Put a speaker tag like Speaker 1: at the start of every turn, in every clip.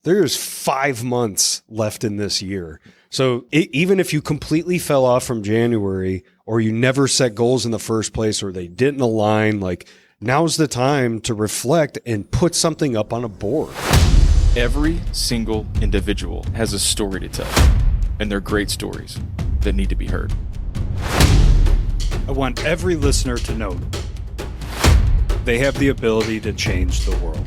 Speaker 1: there's 5 months left in this year. So even if you completely fell off from January, or you never set goals in the first place, or they didn't align, like, now's the time to reflect and put something up on a board.
Speaker 2: Every single individual has a story to tell, and they're great stories that need to be heard.
Speaker 3: I want every listener to know they have the ability to change the world.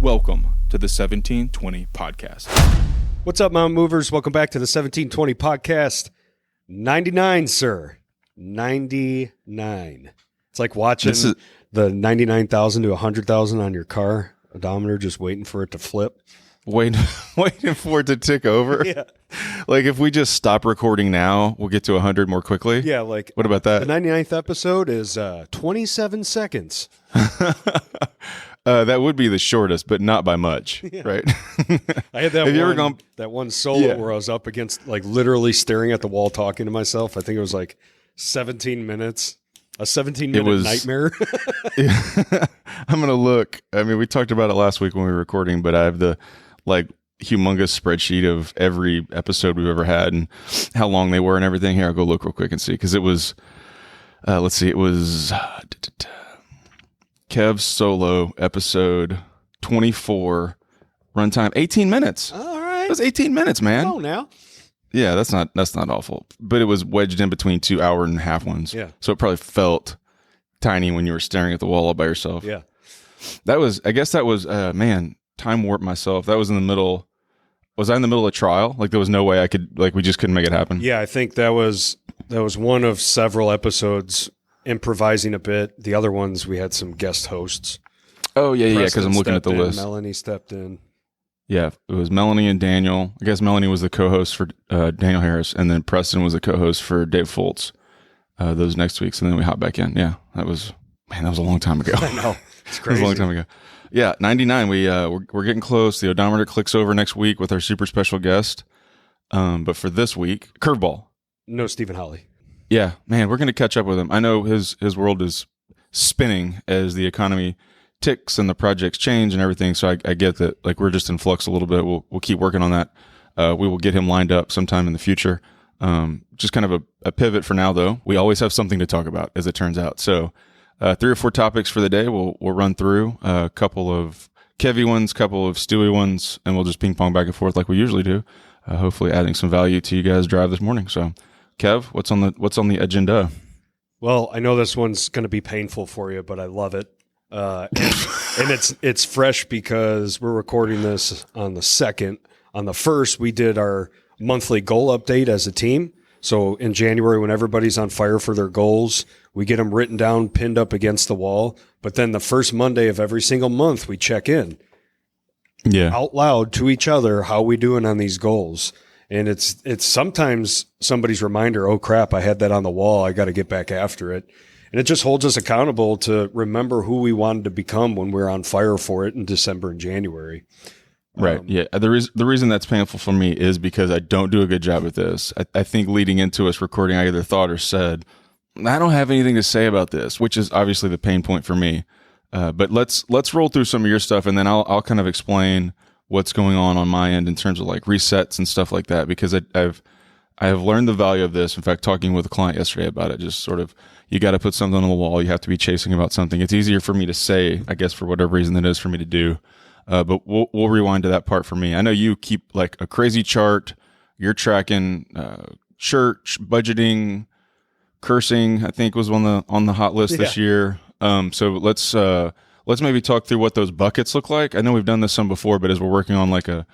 Speaker 2: Welcome to the 1720 Podcast.
Speaker 1: What's up, Mountain Movers? Welcome back to the 1720 Podcast. 99, sir. 99. It's like watching the 99,000 to 100,000 on your car odometer, just waiting for it to flip.
Speaker 4: Waiting for it to tick over.
Speaker 1: Yeah.
Speaker 4: Like if we just stop recording now, we'll get to 100 more quickly.
Speaker 1: Yeah, like
Speaker 4: what about that?
Speaker 1: The 99th episode is 27 seconds.
Speaker 4: That would be the shortest, but not by much, right?
Speaker 1: I had that one solo where I was up against, like, literally staring at the wall talking to myself. I think it was like 17 minutes. A 17-minute nightmare.
Speaker 4: I'm going to look. I mean, we talked about it last week when we were recording, but I have the, like, humongous spreadsheet of every episode we've ever had and how long they were and everything. Here, I'll go look real quick and see. Because it was, let's see, it was Kev's solo episode 24, runtime 18 minutes.
Speaker 1: All right.
Speaker 4: It was 18 minutes, man.
Speaker 1: Oh, now.
Speaker 4: Yeah, that's not awful. But it was wedged in between 2 hour-and-a-half ones.
Speaker 1: Yeah.
Speaker 4: So it probably felt tiny when you were staring at the wall all by yourself.
Speaker 1: Yeah.
Speaker 4: I guess that was, man, time warp myself. That was in the middle. Was I in the middle of trial? Like there was no way I could, like we just couldn't make it happen?
Speaker 1: Yeah, I think that was one of several episodes improvising a bit. The other ones, we had some guest hosts.
Speaker 4: Oh, yeah, because I'm looking at the list.
Speaker 1: Melanie stepped in.
Speaker 4: Yeah, it was Melanie and Daniel. I guess Melanie was the co-host for Daniel Harris, and then Preston was the co-host for Dave Foltz those next weeks, and then we hopped back in. Yeah, that was a long time ago.
Speaker 1: I know. It's crazy.
Speaker 4: That was a long time ago. Yeah, 99. We're getting close. The odometer clicks over next week with our super special guest. But for this week, curveball.
Speaker 1: No Stephen Holly.
Speaker 4: Yeah, man, we're going to catch up with him. I know his world is spinning as the economy ticks and the projects change and everything. So I get that, like, we're just in flux a little bit. We'll keep working on that. We will get him lined up sometime in the future. Just kind of a pivot for now, though. We always have something to talk about, as it turns out. So 3 or 4 topics for the day. We'll run through a couple of Kevy ones, couple of Stewie ones, and we'll just ping pong back and forth like we usually do. Hopefully adding some value to you guys' drive this morning. So Kev, what's on the agenda? Well,
Speaker 1: I know this one's going to be painful for you, but I love it. And it's fresh because we're recording this on the 2nd. On the 1st, we did our monthly goal update as a team. So in January, when everybody's on fire for their goals, we get them written down, pinned up against the wall. But then the first Monday of every single month, we check in out loud to each other. How we doing on these goals? And it's sometimes somebody's reminder, oh crap, I had that on the wall. I got to get back after it. And it just holds us accountable to remember who we wanted to become when we're on fire for it in December and January.
Speaker 4: Right. Yeah. The reason that's painful for me is because I don't do a good job at this. I think leading into us recording, I either thought or said, I don't have anything to say about this, which is obviously the pain point for me. But let's roll through some of your stuff, and then I'll kind of explain what's going on my end in terms of like resets and stuff like that, because I have learned the value of this. In fact, talking with a client yesterday about it, just sort of, you got to put something on the wall. You have to be chasing about something. It's easier for me to say, I guess, for whatever reason it is for me to do. But we'll rewind to that part for me. I know you keep like a crazy chart. You're tracking church budgeting, cursing, I think was on the hot list this year. So let's maybe talk through what those buckets look like. I know we've done this some before, but as we're working on like a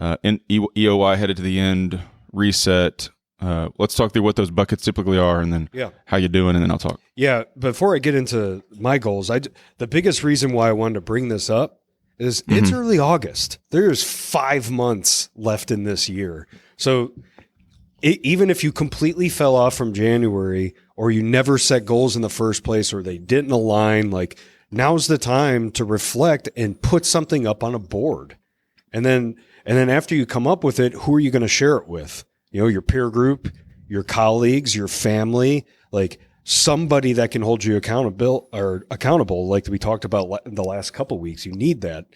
Speaker 4: EOI headed to the end reset, let's talk through what those buckets typically are, and then how you doing, and then I'll talk.
Speaker 1: Yeah, before I get into my goals, the biggest reason why I wanted to bring this up is it's early August. There's 5 months left in this year. So even if you completely fell off from January, or you never set goals in the first place, or they didn't align, like, now's the time to reflect and put something up on a board. And then after you come up with it, who are you going to share it with? You know, your peer group, your colleagues, your family. Like, somebody that can hold you accountable, like we talked about in the last couple of weeks. You need that.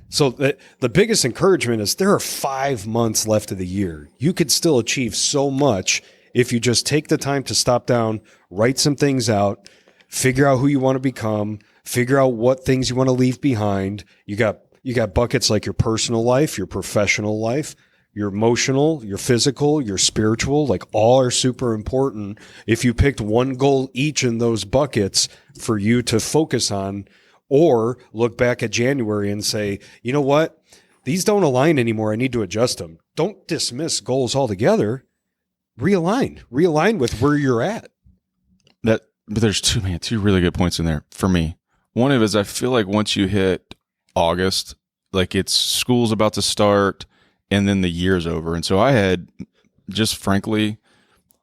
Speaker 1: So the biggest encouragement is there are 5 months left of the year. You could still achieve so much if you just take the time to stop down, write some things out, figure out who you want to become, figure out what things you want to leave behind. You got buckets like your personal life, your professional life, your emotional, your physical, your spiritual, like all are super important. If you picked one goal each in those buckets for you to focus on, or look back at January and say, you know what, these don't align anymore. I need to adjust them. Don't dismiss goals altogether. Realign with where you're at.
Speaker 4: But there's two really good points in there for me. One of it is I feel like once you hit August, like it's school's about to start and then the year's over. And so I had just frankly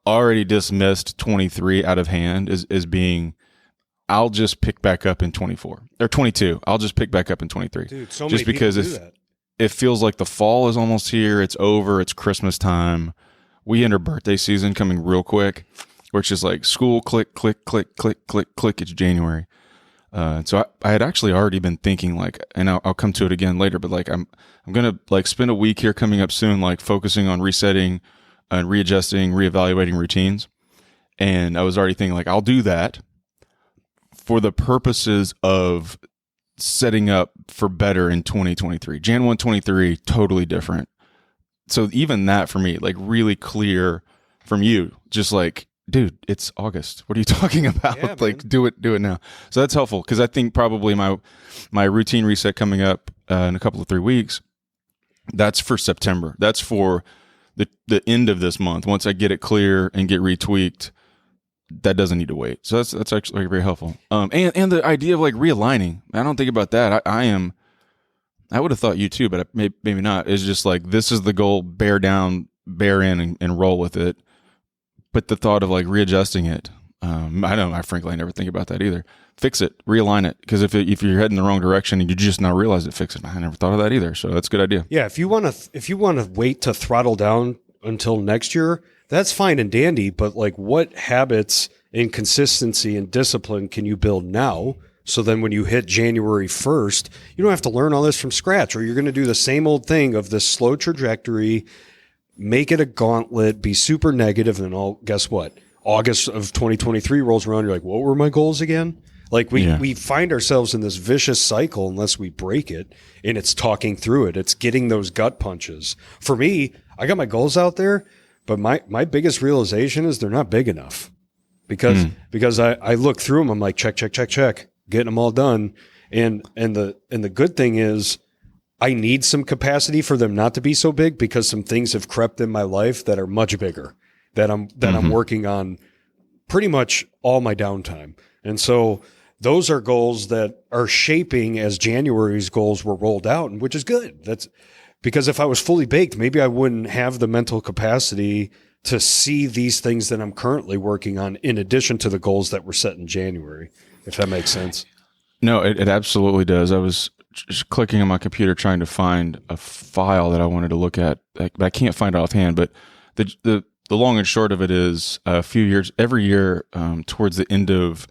Speaker 4: already dismissed 23 out of hand as being, I'll just pick back up in 24 or 22. I'll just pick back up in 23.
Speaker 1: Dude, so
Speaker 4: just
Speaker 1: many
Speaker 4: because
Speaker 1: people do that.
Speaker 4: It feels like the fall is almost here. It's over. It's Christmas time. We enter birthday season coming real quick, which is like school, click, click, click, click, click, click. It's January. So I had actually already been thinking like, and I'll come to it again later, but like I'm going to like spend a week here coming up soon, like focusing on resetting and readjusting, reevaluating routines. And I was already thinking like, I'll do that for the purposes of setting up for better in 2023. Jan 1, 23, totally different. So even that for me, like really clear from you, just like, dude, it's August. What are you talking about?
Speaker 1: Yeah,
Speaker 4: like,
Speaker 1: man.
Speaker 4: do it now. So that's helpful because I think probably my routine reset coming up in a couple of 3 weeks, that's for September. That's for the end of this month. Once I get it clear and get retweaked, that doesn't need to wait. So that's actually very helpful. And the idea of like realigning, I don't think about that. I would have thought you too, but maybe not. It's just like, this is the goal, bear down, bear in and roll with it. But the thought of like readjusting it, I frankly never think about that either. Fix it, realign it. Because if you're heading the wrong direction and you just now realize it, fix it. I never thought of that either. So that's a good idea.
Speaker 1: Yeah, if you want to wait to throttle down until next year, that's fine and dandy. But like, what habits and consistency and discipline can you build now? So then when you hit January 1st, you don't have to learn all this from scratch, or you're going to do the same old thing of this slow trajectory, make it a gauntlet, be super negative, and all. Guess what? August of 2023 rolls around. You're like, what were my goals again? Like we find ourselves in this vicious cycle unless we break it, and it's talking through it. It's getting those gut punches. For me, I got my goals out there, but my biggest realization is they're not big enough because I look through them. I'm like, check, getting them all done. And the good thing is, I need some capacity for them not to be so big because some things have crept in my life that are much bigger that I'm working on pretty much all my downtime. And so those are goals that are shaping as January's goals were rolled out, and which is good. That's because if I was fully baked, maybe I wouldn't have the mental capacity to see these things that I'm currently working on in addition to the goals that were set in January, if that makes sense.
Speaker 4: No, it absolutely does. I was just clicking on my computer trying to find a file that I wanted to look at, but I can't find it offhand. But the long and short of it is a few years, every year towards the end of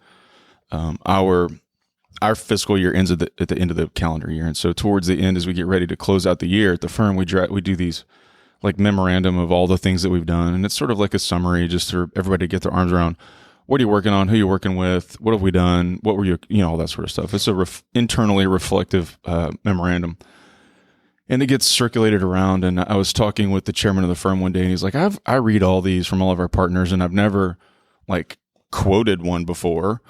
Speaker 4: our fiscal year ends at the end of the calendar year. And so towards the end, as we get ready to close out the year at the firm, we do these like memorandum of all the things that we've done. And it's sort of like a summary just for everybody to get their arms around. What are you working on? Who are you working with? What have we done? What were you, all that sort of stuff. It's a internally reflective memorandum. And it gets circulated around. And I was talking with the chairman of the firm one day, and he's like, I read all these from all of our partners, and I've never like quoted one before,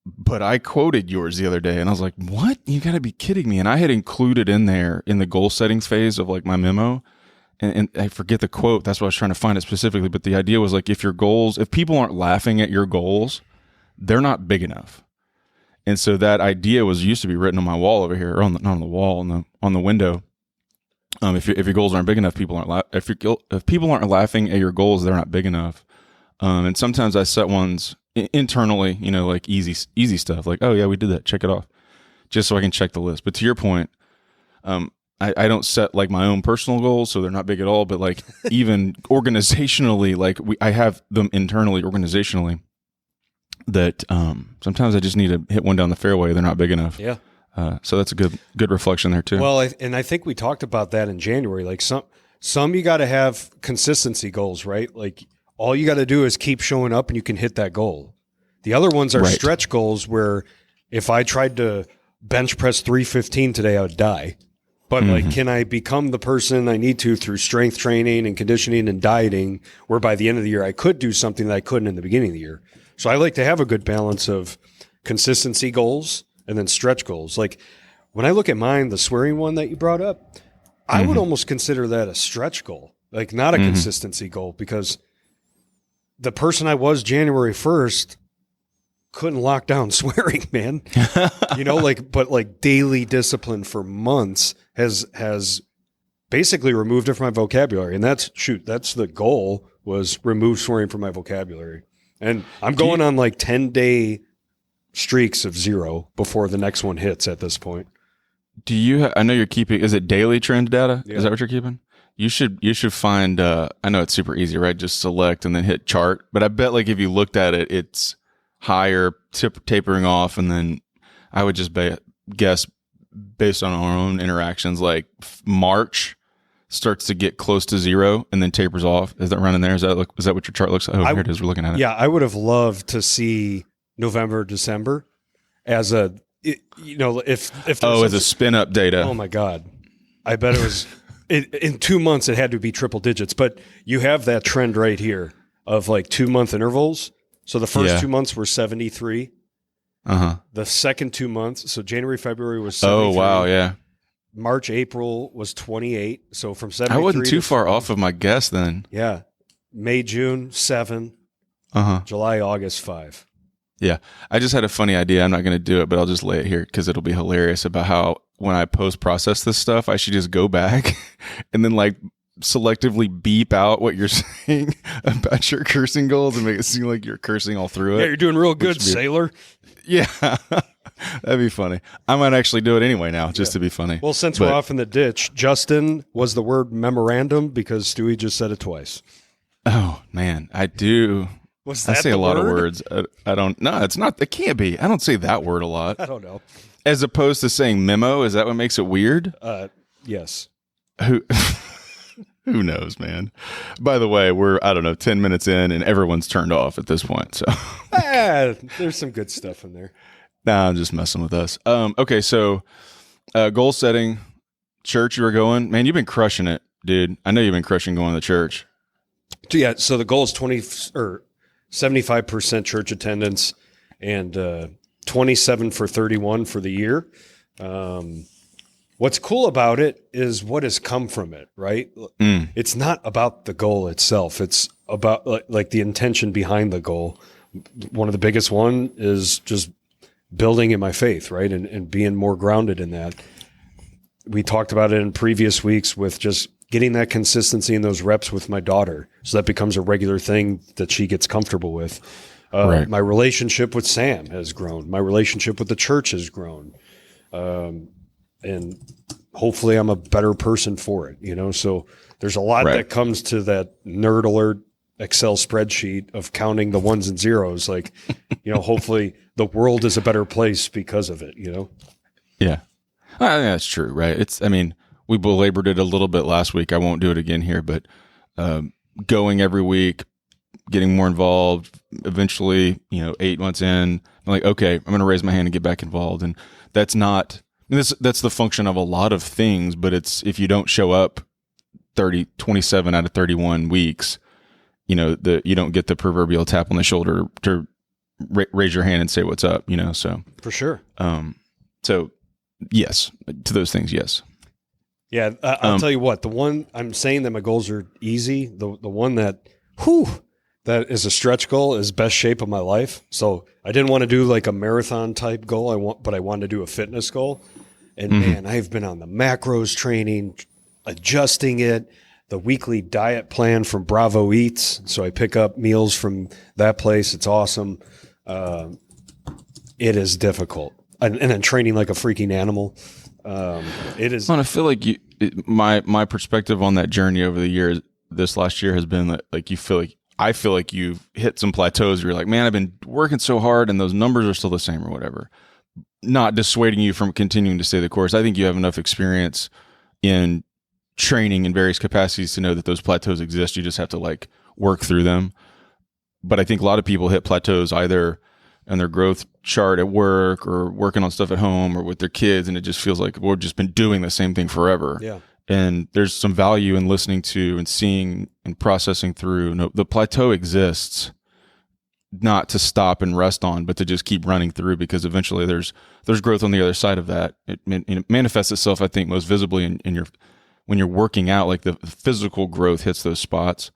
Speaker 4: but I quoted yours the other day. And I was like, what? You got to be kidding me. And I had included in there in the goal settings phase of like my memo, and I forget the quote. That's why I was trying to find it specifically. But the idea was like, if people aren't laughing at your goals, they're not big enough. And so that idea used to be written on my wall over here, or not on the wall, on the window. If your goals aren't big enough, people aren't if people aren't laughing at your goals, they're not big enough. And sometimes I set ones internally, like easy stuff, like, oh yeah, we did that, check it off, just so I can check the list. But to your point, I don't set like my own personal goals, so they're not big at all. But like even organizationally, like I have them internally, organizationally. that sometimes I just need to hit one down the fairway. They're not big enough.
Speaker 1: Yeah.
Speaker 4: So that's a good reflection there too.
Speaker 1: Well, I think we talked about that in January. Like some you got to have consistency goals, right? Like all you got to do is keep showing up and you can hit that goal. The other ones are
Speaker 4: Right.
Speaker 1: stretch goals where if I tried to bench press 315 today, I would die. But like, can I become the person I need to through strength training and conditioning and dieting, where by the end of the year I could do something that I couldn't in the beginning of the year? So I like to have a good balance of consistency goals and then stretch goals. Like when I look at mine, the swearing one that you brought up, I would almost consider that a stretch goal, like not a consistency goal, because the person I was January 1st couldn't lock down swearing, man. But like daily discipline for months has basically removed it from my vocabulary. And that's the goal, was remove swearing from my vocabulary. And I'm going on like 10-day streaks of 0 before the next one hits at this point.
Speaker 4: Do you? I know you're keeping. Is it daily trend data?
Speaker 1: Yeah.
Speaker 4: Is that what you're keeping? You should find. I know it's super easy, right? Just select and then hit chart. But I bet like if you looked at it, it's higher, tapering off, and then I would just guess based on our own interactions, like March starts to get close to 0 and then tapers off. Is that running there? Is that what your chart looks like? Oh, here it is. We're looking at it.
Speaker 1: Yeah, I would have loved to see November, December as if
Speaker 4: as a spin up data.
Speaker 1: Oh my God. I bet it was in 2 months it had to be triple digits, but you have that trend right here of like 2-month intervals. So the first 2 months were 73. The second 2 months, so January, February was 73.
Speaker 4: Oh wow, yeah.
Speaker 1: March, April was 28. So from 73
Speaker 4: I wasn't too far off of my guess then.
Speaker 1: Yeah. May, June 7. July, August 5.
Speaker 4: Yeah. I just had a funny idea. I'm not going to do it, but I'll just lay it here because it'll be hilarious about how when I post-process this stuff, I should just go back and then like selectively beep out what you're saying about your cursing goals and make it seem like you're cursing all through it.
Speaker 1: Yeah, you're doing real good, sailor.
Speaker 4: Yeah. That'd be funny. I might actually do it anyway now just to be funny.
Speaker 1: Well, since we're off in the ditch, Justin was the word memorandum because Stewie just said it twice.
Speaker 4: Oh, man. I do.
Speaker 1: Was that
Speaker 4: I say
Speaker 1: the
Speaker 4: a lot
Speaker 1: word?
Speaker 4: of words. I don't. No, it's not. It can't be. I don't say that word a lot.
Speaker 1: I don't know.
Speaker 4: As opposed to saying memo, is that what makes it weird?
Speaker 1: Yes.
Speaker 4: Who knows, man? By the way, we're 10 minutes in, and everyone's turned off at this point. So
Speaker 1: there's some good stuff in there.
Speaker 4: Nah, I'm just messing with us. Okay, so goal setting, church. You were going, man. You've been crushing it, dude. I know you've been crushing going to church.
Speaker 1: Yeah. So the goal is 75% church attendance and 27 for 31 for the year. What's cool about it is what has come from it, right? It's not about the goal itself. It's about like the intention behind the goal. One of the biggest one is just building in my faith, right? And being more grounded in that. We talked about it in previous weeks with just getting that consistency in those reps with my daughter. So that becomes a regular thing that she gets comfortable with.
Speaker 4: Right.
Speaker 1: My relationship with Sam has grown. My relationship with the church has grown. And hopefully I'm a better person for it, So there's a lot that comes to that nerd alert Excel spreadsheet of counting the ones and zeros. Like, hopefully the world is a better place because of it,
Speaker 4: Yeah. I think that's true, right? We belabored it a little bit last week. I won't do it again here, but going every week, getting more involved, eventually, 8 months in, I'm like, okay, I'm going to raise my hand and get back involved. And that's not... That's the function of a lot of things, but it's if you don't show up 27 out of 31 weeks, you don't get the proverbial tap on the shoulder to raise your hand and say what's up, so.
Speaker 1: For sure.
Speaker 4: So yes, to those things, yes.
Speaker 1: Yeah, I'll tell you what, the one I'm saying that my goals are easy, the one that is a stretch goal is best shape of my life. So I didn't want to do like a marathon type goal, but I wanted to do a fitness goal. And man, I've been on the macros training, adjusting it, the weekly diet plan from Bravo Eats. So I pick up meals from that place. It's awesome. It is difficult. And then training like a freaking animal. It is.
Speaker 4: I feel like my perspective on that journey over the years, this last year has been that like you feel like I feel like you've hit some plateaus where you're like, man, I've been working so hard and those numbers are still the same or whatever. Not dissuading you from continuing to stay the course. I think you have enough experience in training in various capacities to know that those plateaus exist. You just have to like work through them. But I think a lot of people hit plateaus either on their growth chart at work or working on stuff at home or with their kids. And it just feels like we've just been doing the same thing forever.
Speaker 1: Yeah.
Speaker 4: And there's some value in listening to and seeing and processing through. No, the plateau exists not to stop and rest on, but to just keep running through, because eventually there's growth on the other side of that. It manifests itself, I think, most visibly in your when you're working out, like the physical growth hits those spots.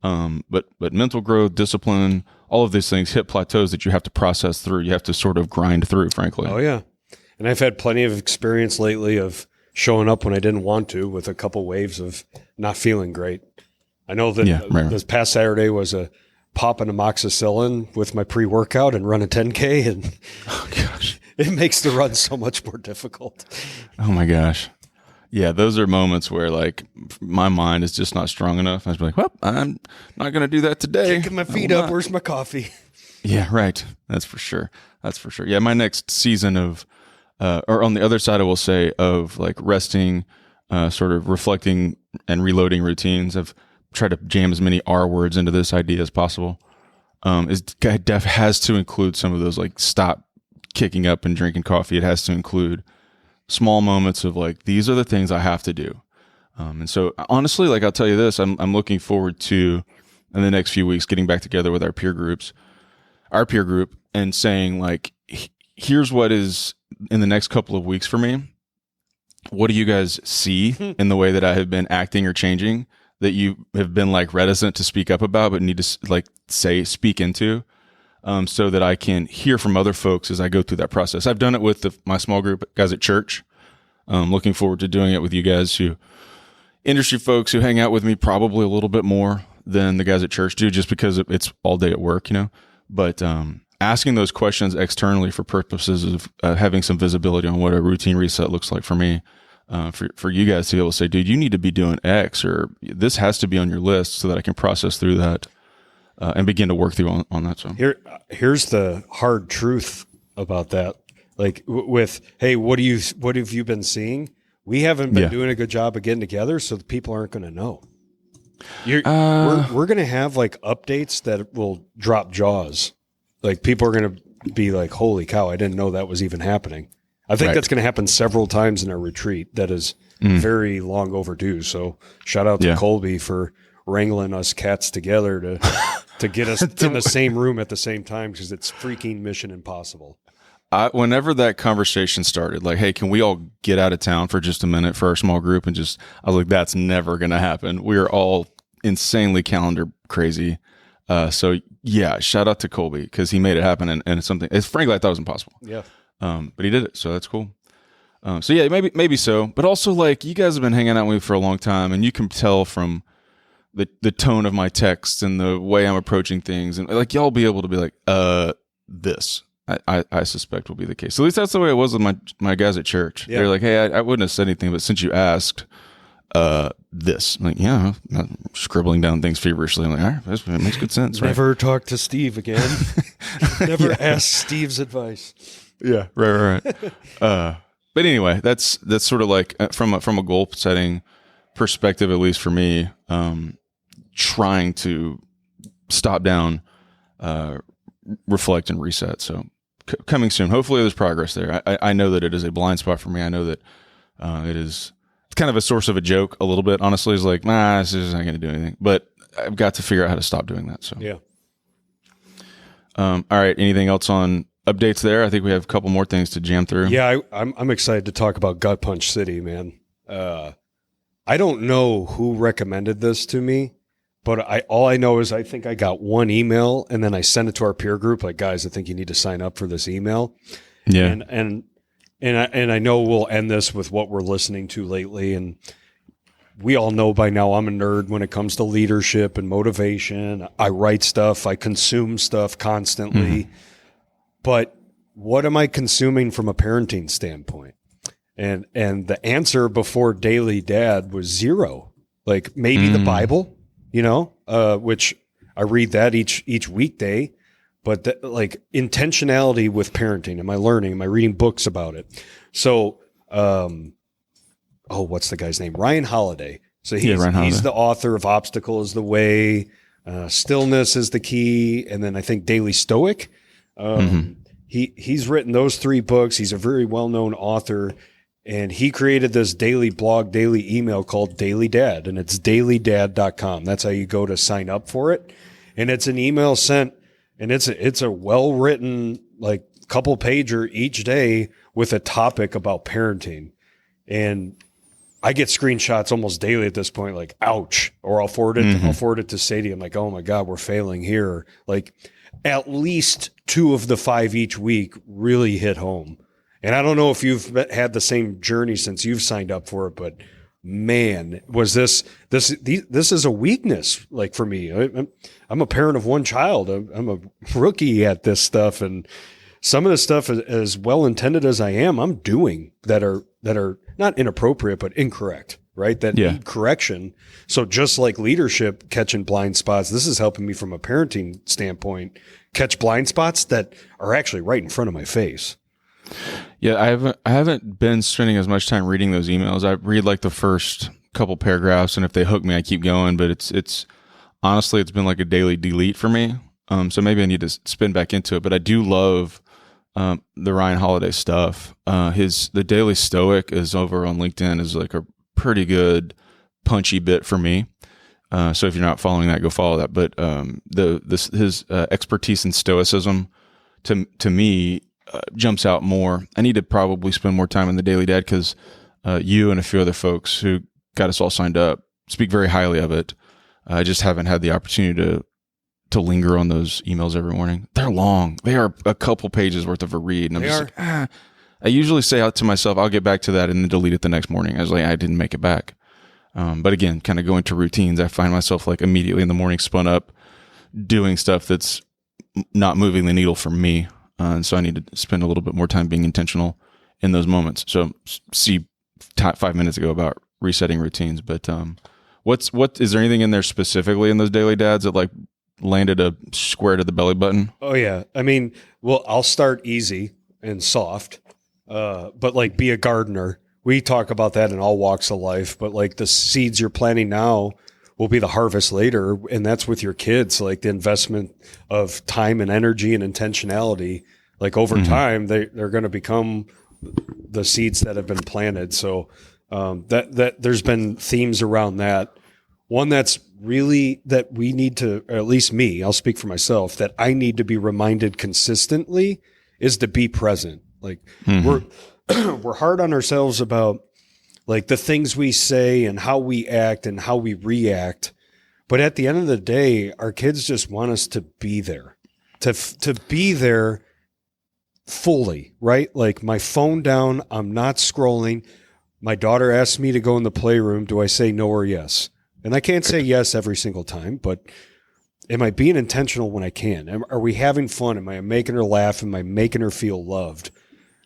Speaker 4: But mental growth, discipline, all of these things hit plateaus that you have to process through. You have to sort of grind through, frankly.
Speaker 1: Oh yeah. And I've had plenty of experience lately of showing up when I didn't want to, with a couple waves of not feeling great. I know that this past Saturday was a pop an amoxicillin with my pre-workout and run a 10K, and
Speaker 4: Oh gosh,
Speaker 1: it makes the run so much more difficult.
Speaker 4: oh my gosh. Yeah, those are moments where like my mind is just not strong enough. I was like, well, I'm not going to do that today.
Speaker 1: Kicking my feet up. Where's my coffee?
Speaker 4: Yeah, right. That's for sure. Yeah, my next season of, or on the other side, I will say, of like resting, sort of reflecting and reloading routines. I've tried to jam as many R words into this idea as possible. Has to include some of those, like stop kicking up and drinking coffee. It has to include small moments of like, these are the things I have to do. And so honestly, like I'll tell you this, I'm looking forward to, in the next few weeks, getting back together with our peer group and saying like, here's what is in the next couple of weeks for me. What do you guys see in the way that I have been acting or changing that you have been like reticent to speak up about, but need to like speak into? So that I can hear from other folks as I go through that process. I've done it with my small group guys at church. Looking forward to doing it with you guys, industry folks who hang out with me probably a little bit more than the guys at church do, just because it's all day at work, But asking those questions externally for purposes of having some visibility on what a routine reset looks like for me, for you guys to be able to say, dude, you need to be doing X, or this has to be on your list, so that I can process through that. And begin to work through on that. So
Speaker 1: here's the hard truth about that. Like with, hey, what have you been seeing? We haven't been doing a good job of getting together, so the people aren't going to know. We're going to have like updates that will drop jaws. Like people are going to be like, holy cow, I didn't know that was even happening. I think that's going to happen several times in our retreat. That is very long overdue. So shout out to Colby for wrangling us cats together to get us in the same room at the same time, because it's freaking mission impossible.
Speaker 4: Whenever that conversation started, like, hey, can we all get out of town for just a minute for our small group? And I was like, that's never going to happen. We are all insanely calendar crazy. So yeah, shout out to Colby, because he made it happen. And it's something, frankly, I thought it was impossible.
Speaker 1: Yeah.
Speaker 4: But he did it. So that's cool. So yeah, maybe so. But also, like, you guys have been hanging out with me for a long time, and you can tell from the tone of my texts and the way I'm approaching things, and like y'all be able to be like, this I suspect will be the case. So at least that's the way it was with my guys at church. Yeah. They're like, hey, I wouldn't have said anything, but since you asked, this, I'm like, yeah, I'm scribbling down things feverishly. I'm like, all right, that makes good sense. Right?
Speaker 1: Never talk to Steve again. Never ask Steve's advice.
Speaker 4: Yeah, right. But anyway, that's sort of like from a goal setting perspective, at least for me, trying to stop down, reflect and reset. So coming soon. Hopefully there's progress there. I know that it is a blind spot for me. I know that it's kind of a source of a joke a little bit, honestly. It's like, nah, this is not going to do anything. But I've got to figure out how to stop doing that. So
Speaker 1: yeah.
Speaker 4: All right. Anything else on updates there? I think we have a couple more things to jam through.
Speaker 1: Yeah, I'm excited to talk about Gut Punch City, man. I don't know who recommended this to me, but all I know is I think I got one email, and then I sent it to our peer group, like, guys, I think you need to sign up for this email.
Speaker 4: Yeah.
Speaker 1: And I know we'll end this with what we're listening to lately, and we all know by now I'm a nerd when it comes to leadership and motivation. I write stuff, I consume stuff constantly. Mm-hmm. But what am I consuming from a parenting standpoint? And the answer before Daily Dad was zero. Like maybe the Bible, which I read that each weekday. But like intentionality with parenting. Am I learning? Am I reading books about it? So, what's the guy's name? Ryan Holiday. So he's the author of Obstacle is the Way, Stillness is the Key, and then I think Daily Stoic. He's written those 3 books. He's a very well-known author, and he created this daily blog, daily email called Daily Dad, and it's dailydad.com. That's how you go to sign up for it. And it's an email sent, and it's a well-written, like, couple pager each day with a topic about parenting. And I get screenshots almost daily at this point, like, ouch, or I'll forward it to Sadie. I'm like, oh my God, we're failing here. Like, at least 2 of the 5 each week really hit home. And I don't know if you've had the same journey since you've signed up for it, but man, was this is a weakness, like, for me. I'm a parent of 1 child. I'm a rookie at this stuff. And some of the stuff, as well-intended as I am, I'm doing that are not inappropriate, but incorrect, right? That need correction. So just like leadership, catching blind spots, this is helping me from a parenting standpoint, catch blind spots that are actually right in front of my face.
Speaker 4: Yeah, I haven't been spending as much time reading those emails. I read like the first couple paragraphs, and if they hook me, I keep going. But it's honestly, it's been like a daily delete for me. So maybe I need to spin back into it. But I do love the Ryan Holiday stuff. The Daily Stoic is over on LinkedIn, is like a pretty good punchy bit for me. So if you're not following that, go follow that. But his expertise in stoicism to me jumps out more. I need to probably spend more time in the Daily Dad because you and a few other folks who got us all signed up speak very highly of it. I just haven't had the opportunity to linger on those emails every morning. They're long. They are a couple pages worth of a read. And I'm just like, I usually say out to myself, I'll get back to that and then delete it the next morning. I was like, I didn't make it back. But again, kind of going to routines, I find myself like immediately in the morning spun up doing stuff that's not moving the needle for me. And so I need to spend a little bit more time being intentional in those moments. So 5 minutes ago about resetting routines, but what is there anything in there specifically in those Daily Dads that like landed a square to the belly button?
Speaker 1: Oh yeah. I mean, well, I'll start easy and soft, but like be a gardener. We talk about that in all walks of life, but like the seeds you're planting now will be the harvest later. And that's with your kids, like the investment of time and energy and intentionality, like over time, they're going to become the seeds that have been planted. So that there's been themes around that. One that's really that we need to, or at least me, I'll speak for myself, that I need to be reminded consistently is to be present. Like we're hard on ourselves about like the things we say and how we act and how we react. But at the end of the day, our kids just want us to be there, to be there fully, right? Like my phone down, I'm not scrolling. My daughter asks me to go in the playroom. Do I say no or yes? And I can't say yes every single time, but am I being intentional when I can? Are we having fun? Am I making her laugh? Am I making her feel loved?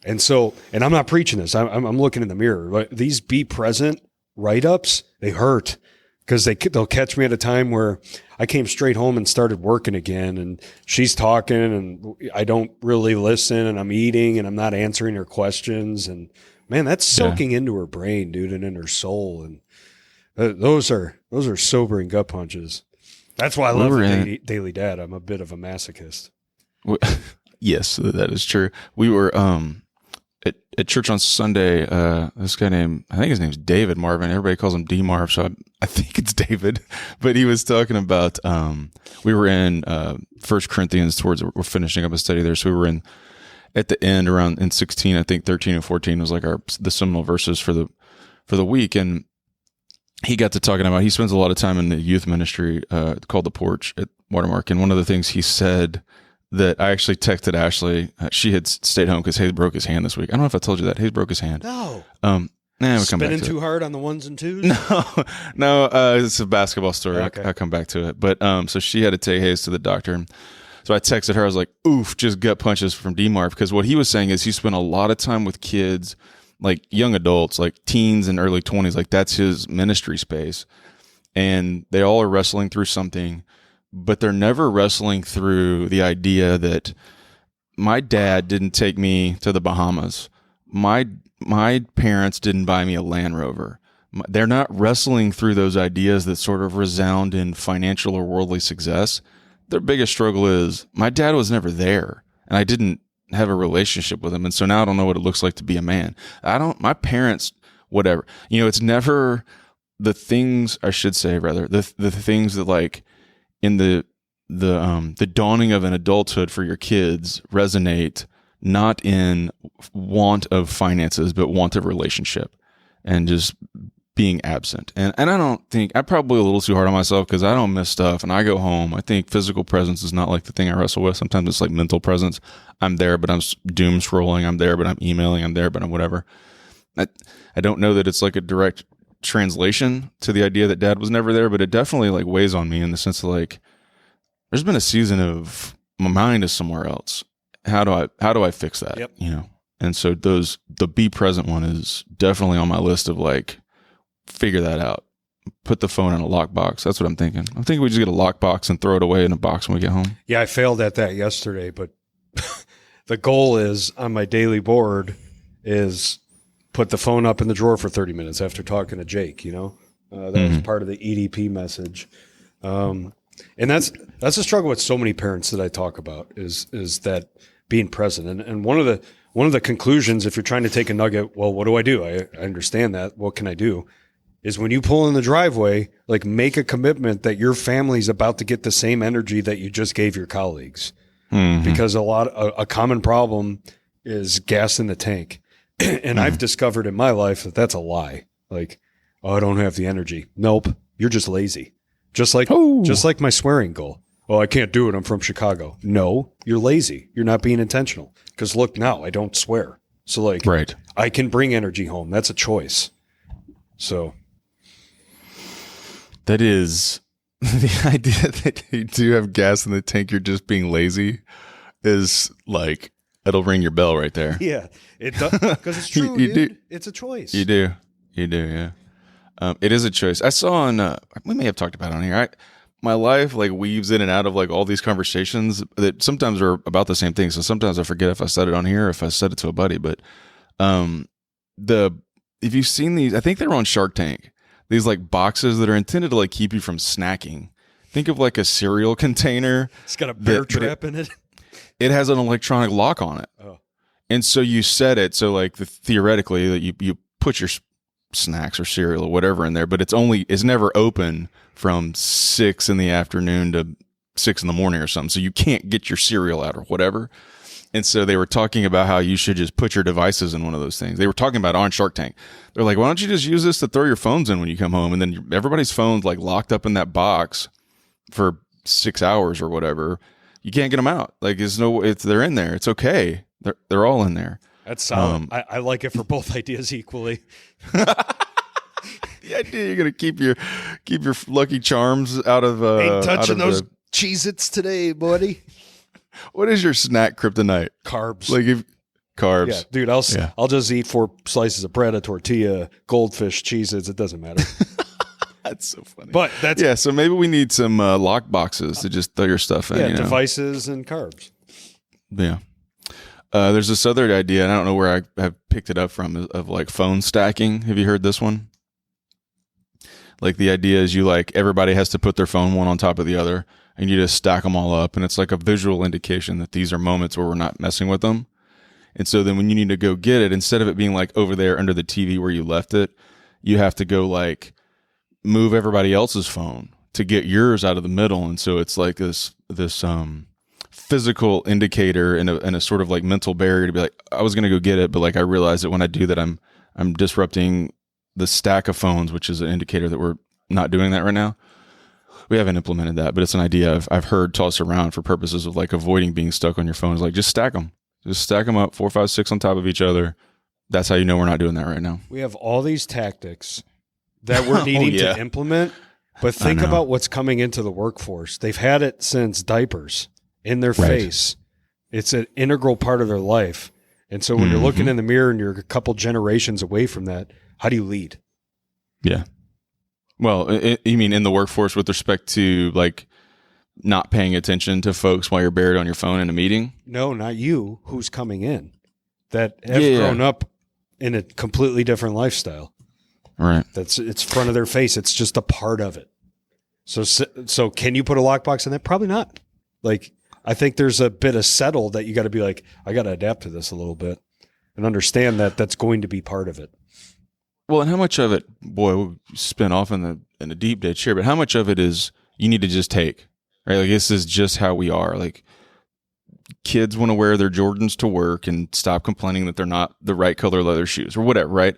Speaker 1: And so, and I'm not preaching this. I'm looking in the mirror. These be present write-ups, they hurt because they'll catch me at a time where I came straight home and started working again, and she's talking, and I don't really listen, and I'm eating, and I'm not answering her questions, and man, that's soaking into her brain, dude, and in her soul, and those are sobering gut punches. That's why I love Daily Dad. I'm a bit of a masochist.
Speaker 4: Yes, that is true. We were at church on Sunday. This guy I think his name's David Marvin. Everybody calls him D Marv, so I think it's David. But he was talking about we were in 1 Corinthians. We're finishing up a study there, so we were in at the end around in 16. I think 13 and 14 was like the seminal verses for the week, and he got to talking about, he spends a lot of time in the youth ministry called The Porch at Watermark. And one of the things he said that I actually texted Ashley, she had stayed home because Hayes broke his hand this week. I don't know if I told you that. Hayes broke his hand.
Speaker 1: No.
Speaker 4: We'll come
Speaker 1: Spinning
Speaker 4: back to
Speaker 1: too hard on the ones and twos?
Speaker 4: No, it's a basketball story. Okay. I'll come back to it. But so she had to take Hayes to the doctor. So I texted her. I was like, oof, just gut punches from D-Marv. Because what he was saying is he spent a lot of time with kids, like young adults, like teens and early 20s, like that's his ministry space. And they all are wrestling through something. but they're never wrestling through the idea that my dad didn't take me to the Bahamas. My parents didn't buy me a Land Rover. They're not wrestling through those ideas that sort of resound in financial or worldly success. Their biggest struggle is my dad was never there, and I didn't have a relationship with him. And so now I don't know what it looks like to be a man. My parents, whatever, it's never the things, I should say rather, the things that like in the dawning of an adulthood for your kids resonate not in want of finances, but want of relationship and just being absent. And I don't think, I'm probably a little too hard on myself because I don't miss stuff and I go home. I think physical presence is not like the thing I wrestle with. Sometimes it's like mental presence. I'm there, but I'm doom scrolling. I'm there, but I'm emailing. I'm there, but I'm whatever. I don't know that it's like a direct translation to the idea that dad was never there, but it definitely like weighs on me in the sense of like, there's been a season of my mind is somewhere else. How do I fix that?
Speaker 1: Yep.
Speaker 4: And so the be present one is definitely on my list of like, figure that out. Put the phone in a lockbox. That's what I'm thinking. I'm thinking we just get a lockbox and throw it away in a box when we get home.
Speaker 1: Yeah, I failed at that yesterday, but the goal is on my daily board is put the phone up in the drawer for 30 minutes after talking to Jake, that was part of the EDP message. And that's the struggle with so many parents that I talk about is that being present. And one of the conclusions, if you're trying to take a nugget, well, what do? I understand that. What can I do? Is when you pull in the driveway, like make a commitment that your family's about to get the same energy that you just gave your colleagues. Mm-hmm. Because a common problem is gas in the tank. And I've discovered in my life that that's a lie. Like, oh, I don't have the energy. Nope. You're just lazy. Just like my swearing goal. Oh, I can't do it. I'm from Chicago. No, you're lazy. You're not being intentional. Because look now, I don't swear. So like,
Speaker 4: right.
Speaker 1: I can bring energy home. That's a choice. So.
Speaker 4: That is the idea that you do have gas in the tank. You're just being lazy is like, it'll ring your bell right there.
Speaker 1: Yeah, it does. Because it's true,
Speaker 4: you
Speaker 1: dude.
Speaker 4: Do.
Speaker 1: It's a choice.
Speaker 4: You do. Yeah. It is a choice. I saw on, we may have talked about it on here. My life like weaves in and out of like all these conversations that sometimes are about the same thing. So sometimes I forget if I said it on here or if I said it to a buddy. But if you've seen these, I think they were on Shark Tank. These like boxes that are intended to like keep you from snacking. Think of like a cereal container.
Speaker 1: It's got a bear trap in it.
Speaker 4: It has an electronic lock on it. Oh. And so you set it so like theoretically that you put your snacks or cereal or whatever in there, but it's never open from 6 p.m. to 6 a.m. or something. So you can't get your cereal out or whatever. And so they were talking about how you should just put your devices in one of those things. They were talking about on Shark Tank. They're like, why don't you just use this to throw your phones in when you come home? And then everybody's phone's like locked up in that box for 6 hours or whatever. You can't get them out. Like they're in there. It's okay. They're all in there.
Speaker 1: That's solid. I like it for both ideas equally.
Speaker 4: The idea you're gonna keep your Lucky Charms out of
Speaker 1: ain't touching those Cheez-Its today, buddy.
Speaker 4: What is your snack kryptonite?
Speaker 1: Carbs.
Speaker 4: Carbs.
Speaker 1: Yeah, dude, I'll just eat 4 slices of bread, a tortilla, goldfish, Cheez-Its. It doesn't matter.
Speaker 4: That's so funny.
Speaker 1: But
Speaker 4: so maybe we need some lock boxes to just throw your stuff in.
Speaker 1: Yeah, devices and carbs.
Speaker 4: Yeah. There's this other idea, and I don't know where I have picked it up from, of like phone stacking. Have you heard this one? Like the idea is everybody has to put their phone one on top of the other, and you just stack them all up, and it's like a visual indication that these are moments where we're not messing with them. And so then when you need to go get it, instead of it being like over there under the TV where you left it, you have to go like move everybody else's phone to get yours out of the middle. And so it's like this physical indicator and a sort of like mental barrier to be like, I was going to go get it, but like I realized that when I do that, I'm disrupting the stack of phones, which is an indicator that we're not doing that right now. We haven't implemented that, but it's an idea I've heard tossed around for purposes of like avoiding being stuck on your phone. It's like, just stack them. Just stack them up, 4, 5, 6 on top of each other. That's how you know we're not doing that right now.
Speaker 1: We have all these tactics that we're needing to implement, but think about what's coming into the workforce. They've had it since diapers in their face. It's an integral part of their life. And so when you're looking in the mirror and you're a couple generations away from that, how do you lead?
Speaker 4: Yeah. Well, you mean in the workforce with respect to like not paying attention to folks while you're buried on your phone in a meeting.
Speaker 1: No, not you. Who's coming in that have grown up in a completely different lifestyle.
Speaker 4: Right.
Speaker 1: It's front of their face. It's just a part of it. So can you put a lockbox in that? Probably not. Like, I think there's a bit of settle that you got to be like, I got to adapt to this a little bit and understand that that's going to be part of it.
Speaker 4: Well, and how much of it, boy, we'll spin off in a deep ditch here, but how much of it is you need to just take, right? Like, this is just how we are. Like, kids want to wear their Jordans to work and stop complaining that they're not the right color leather shoes or whatever, right?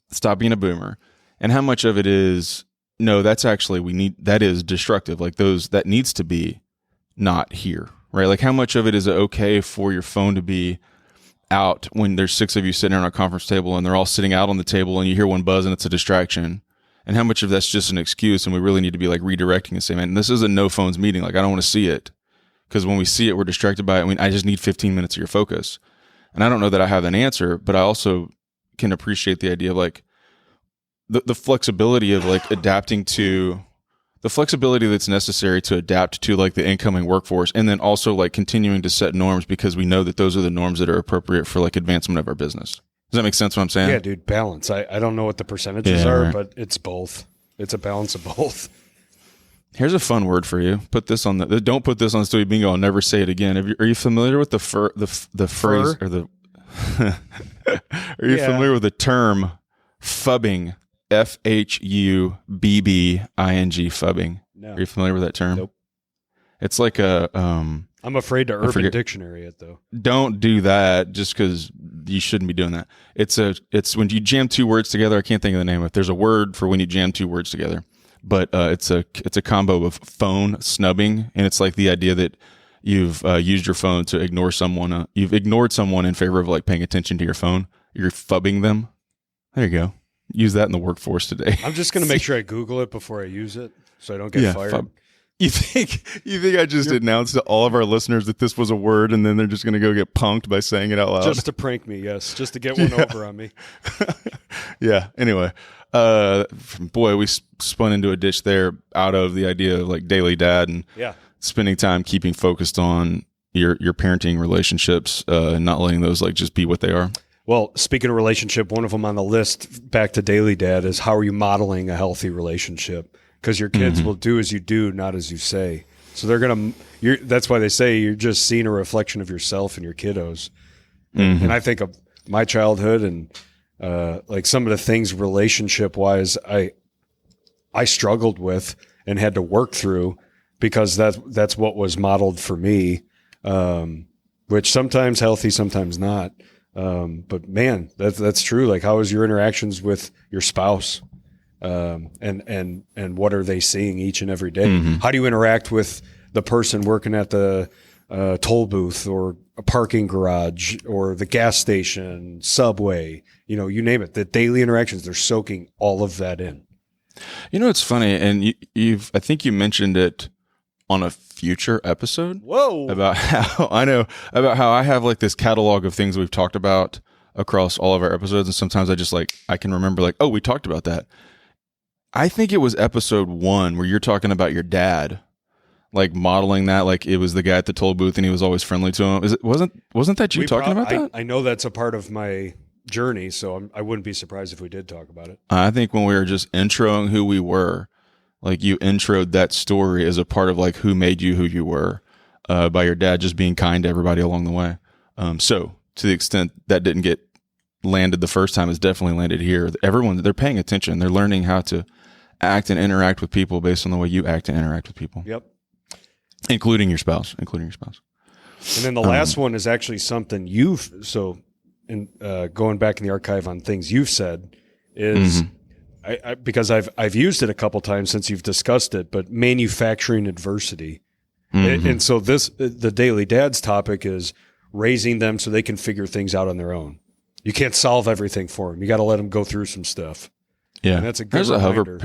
Speaker 4: Stop being a boomer. And how much of it is, no, that's actually, that is destructive. Like, that needs to be not here, right? Like, how much of it is okay for your phone to be out when there's 6 of you sitting around a conference table and they're all sitting out on the table and you hear one buzz and it's a distraction? And how much of that's just an excuse and we really need to be like redirecting and say, man, this is a no phones meeting. Like, I don't want to see it, because when we see it, we're distracted by it. I mean, I just need 15 minutes of your focus. And I don't know that I have an answer, but I also can appreciate the idea of like the flexibility of like adapting to the flexibility that's necessary to adapt to like the incoming workforce, and then also like continuing to set norms because we know that those are the norms that are appropriate for like advancement of our business. Does that make sense what I'm saying?
Speaker 1: Yeah, dude, balance. I don't know what the percentages are, right, but it's both. It's a balance of both.
Speaker 4: Here's a fun word for you. Put this on don't put this on Stewie Bingo. I'll never say it again. Are you familiar with the phrase or the are you familiar with the term fubbing? FHUBBING, fubbing. No. Are you familiar with that term?
Speaker 1: Nope.
Speaker 4: It's like a
Speaker 1: I'm afraid to Urban Dictionary it though.
Speaker 4: Don't do that just because you shouldn't be doing that. It's when you jam 2 words together. I can't think of the name of it. There's a word for when you jam 2 words together, but it's a combo of phone snubbing, and it's like the idea that you've used your phone to ignore someone. You've ignored someone in favor of like paying attention to your phone. You're fubbing them. There you go. Use that in the workforce today.
Speaker 1: I'm just going to make sure I Google it before I use it so I don't get fired.
Speaker 4: You think I just announced to all of our listeners that this was a word and then they're just going to go get punked by saying it out loud?
Speaker 1: Just to prank me, yes. Just to get one over on me.
Speaker 4: Yeah. Anyway, boy, we spun into a ditch there out of the idea of like daily dad and spending time keeping focused on your parenting relationships and not letting those like just be what they are.
Speaker 1: Well, speaking of relationship, one of them on the list, back to daily dad, is how are you modeling a healthy relationship? Because your kids will do as you do, not as you say. So they're going to, that's why they say you're just seeing a reflection of yourself and your kiddos. And I think of my childhood and like some of the things relationship wise, I struggled with and had to work through because that's what was modeled for me, which sometimes healthy, sometimes not. But man, that's true. Like, how is your interactions with your spouse? And what are they seeing each and every day? How do you interact with the person working at the toll booth or a parking garage or the gas station, Subway, you name it, the daily interactions, they're soaking all of that in.
Speaker 4: It's funny. And I think you mentioned it on a future episode.
Speaker 1: Whoa.
Speaker 4: About how I have like this catalog of things we've talked about across all of our episodes. And sometimes I can remember like, oh, we talked about that. I think it was episode 1 where you're talking about your dad, like modeling that, like it was the guy at the toll booth and he was always friendly to him. Wasn't that you talking about that?
Speaker 1: I know that's a part of my journey, so I wouldn't be surprised if we did talk about it.
Speaker 4: I think when we were just introing who we were, like you introed that story as a part of like who made you who you were, by your dad just being kind to everybody along the way. So to the extent that didn't get landed the first time, it's definitely landed here. Everyone, they're paying attention. They're learning how to act and interact with people based on the way you act and interact with people.
Speaker 1: Yep.
Speaker 4: Including your spouse.
Speaker 1: And then the last one is actually something going back in the archive on things you've said is, because I've used it a couple times since you've discussed it, but manufacturing adversity. And so the Daily Dad's topic is raising them so they can figure things out on their own. You can't solve everything for them. You got to let them go through some stuff.
Speaker 4: Yeah.
Speaker 1: And that's a good reminder.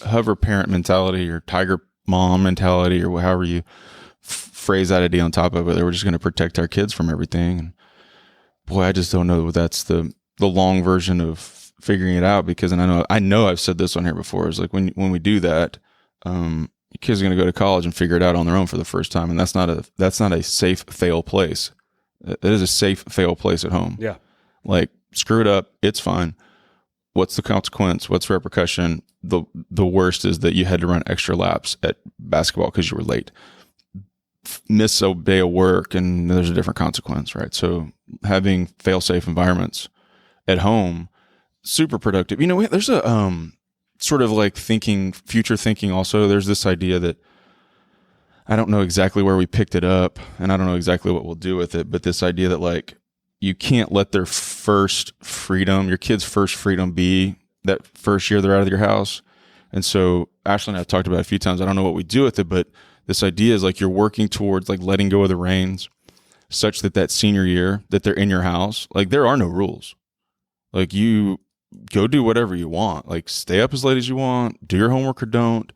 Speaker 4: A hover parent mentality or tiger mom mentality or however you phrase that idea on top of it. We're just going to protect our kids from everything. And boy, I just don't know if that's the long version of figuring it out, because, and I know I've said this on here before, is like when we do that, your kids are going to go to college and figure it out on their own for the first time. And that's not a safe fail place. It is a safe fail place at home.
Speaker 1: Yeah.
Speaker 4: Like, screw it up. It's fine. What's the consequence? What's the repercussion? The worst is that you had to run extra laps at basketball because you were late. Misobey a work, and there's a different consequence, right? So having fail-safe environments at home, super productive. You know, there's a sort of like future thinking also. There's this idea that I don't know exactly where we picked it up, and I don't know exactly what we'll do with it, but this idea that like you can't let your kid's first freedom be that first year they're out of your house. And so Ashley and I have talked about it a few times. I don't know what we do with it, but this idea is like you're working towards like letting go of the reins such that senior year that they're in your house, like there are no rules. Like you go do whatever you want, like stay up as late as you want, do your homework or don't.